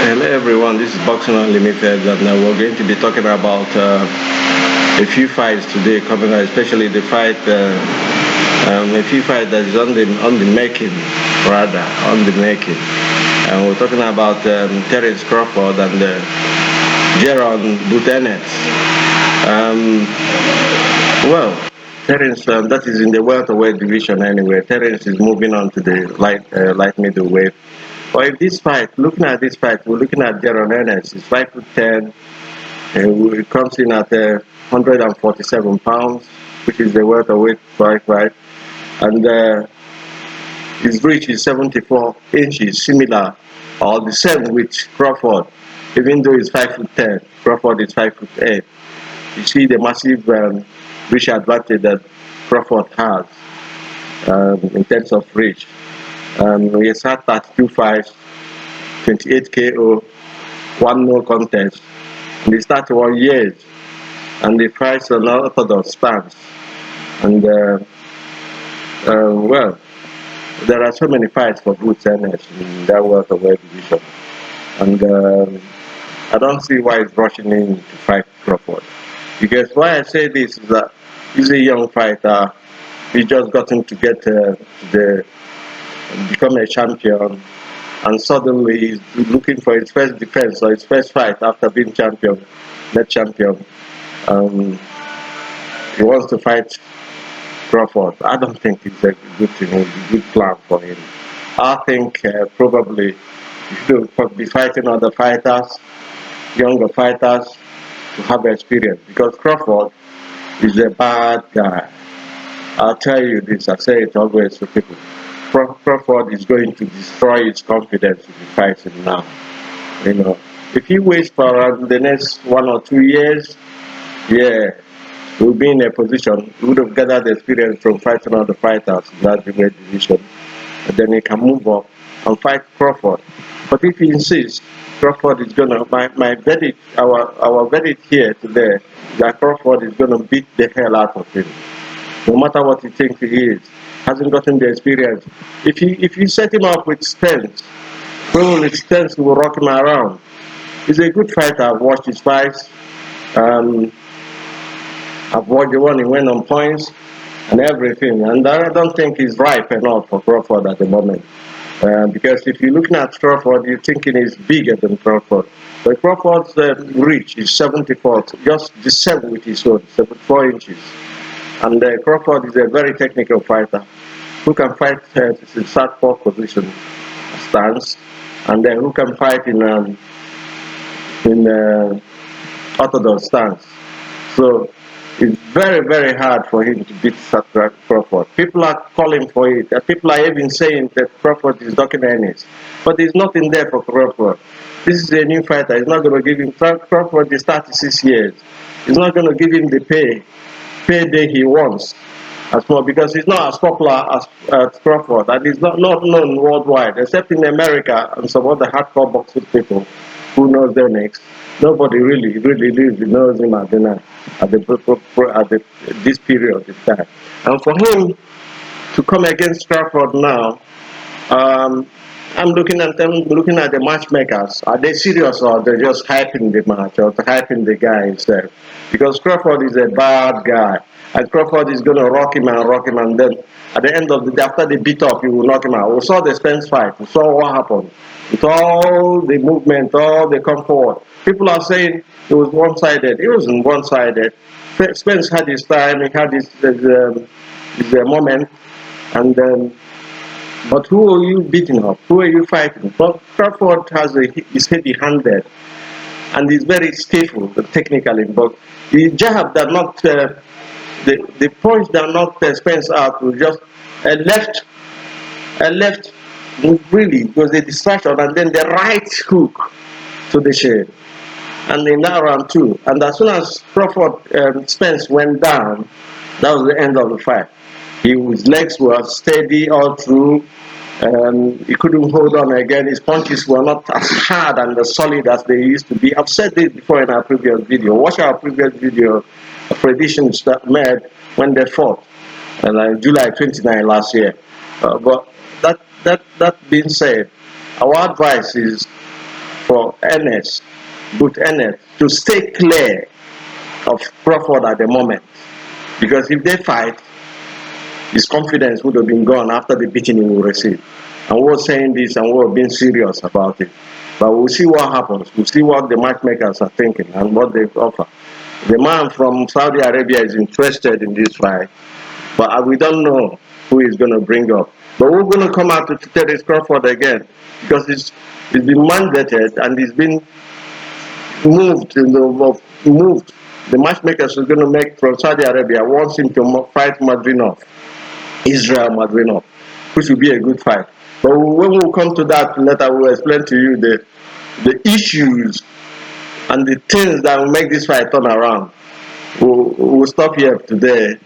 Hello everyone, this is Boxing Unlimited, and we're going to be talking about a few fights today coming up, especially the fight, a few fights that is on the making, rather on the making. And we're talking about Terence Crawford and Boots Ennis. Well, Terence, that is in the welterweight division anyway. Terence is moving on to the light middleweight. But if this fight, looking at this fight, we're looking at Errol Spence. He's 5'10", and it comes in at 147 pounds, which is the welterweight fight. And his reach is 74 inches, similar or the same with Crawford. Even though he's 5'10", Crawford is 5'8". You see the massive reach advantage that Crawford has in terms of reach. He has had 32 fights, 28 KO, 1 no contest. And he started 1 year, and he fights an orthodox stance. And well, there are so many fights for Boots Ennis in that welterweight division, and I don't see why he's rushing in to fight Crawford. Because why I say this is that he's a young fighter. He just gotten to get become a champion, and suddenly he's looking for his first defense or his first fight after being net champion. He wants to fight Crawford. I don't think it's a good thing, it's a good plan for him. I think probably he should be fighting other fighters, younger fighters, to have experience, because Crawford is a bad guy. I'll tell you this, I say it always to people. Crawford is going to destroy his confidence if he fights him now. You know, if he waits for the next 1 or 2 years, yeah, he'll be in a position. He would have gathered experience from fighting other fighters in that weight division, and then he can move up and fight Crawford. But if he insists, Crawford is gonna. My verdict, our verdict here today, that Crawford is gonna beat the hell out of him, no matter what he thinks he is. Hasn't gotten the experience. If you set him up with Spence, probably Spence will rock him around. He's a good fighter. I've watched his fights. I've watched the one he went on points and everything. And I don't think he's ripe enough for Crawford at the moment. Because if you're looking at Crawford, you're thinking he's bigger than Crawford. But Crawford's reach is 74, just the same with his own, 74 inches. And Crawford is a very technical fighter who can fight in southpaw position stance, and then who can fight in orthodox stance. So it's very, very hard for him to beat Crawford. People are calling for it. People are even saying that Crawford is Boots Ennis, but there's nothing there for Crawford. This is a new fighter. He's not going to give him. Crawford is 36 years. He's not going to give him the payday he wants as well, because he's not as popular as Crawford, and he's not known worldwide, except in America and some other hardcore boxing people who knows their next. Nobody really knows him at this period of time. And for him to come against Crawford now, I'm looking at the matchmakers. Are they serious, or they're just hyping the match, or hyping the guy himself? Because Crawford is a bad guy, and Crawford is going to rock him, and then at the end of the day, after they beat up, he will knock him out. We saw the Spence fight. We saw what happened. With all the movement, all the come forward. People are saying it was one-sided. It wasn't one-sided. Spence had his time. He had his moment, and but who are you beating up? Who are you fighting? Well, Crawford is heavy-handed, and he's very skillful technically, but the jab that knocked the punch that knocked Spence out was just a left really was a distraction, and then the right hook to the shin, and in that round too. And as soon as Crawford Spence went down, that was the end of the fight. His legs were steady all through. He couldn't hold on again. His punches were not as hard and as solid as they used to be. I've said this before in our previous video. Watch our previous video of predictions that made when they fought, and July 29 last year. But that being said, our advice is for Ennis, Boots Ennis, to stay clear of Crawford at the moment. Because if they fight, his confidence would have been gone after the beating he will receive. And we're saying this and we're being serious about it. But we'll see what happens. We'll see what the matchmakers are thinking and what they offer. The man from Saudi Arabia is interested in this fight, but we don't know who he's going to bring up. But we're going to come out to Terence Crawford again because he's been mandated and he's been moved. The matchmakers are going to make from Saudi Arabia wants him to fight Israel Madrinov, which will be a good fight. But when we come to that later, we'll explain to you the issues and the things that will make this fight turn around. We'll stop here today,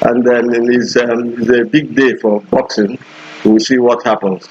and then it's a big day for boxing. We'll see what happens.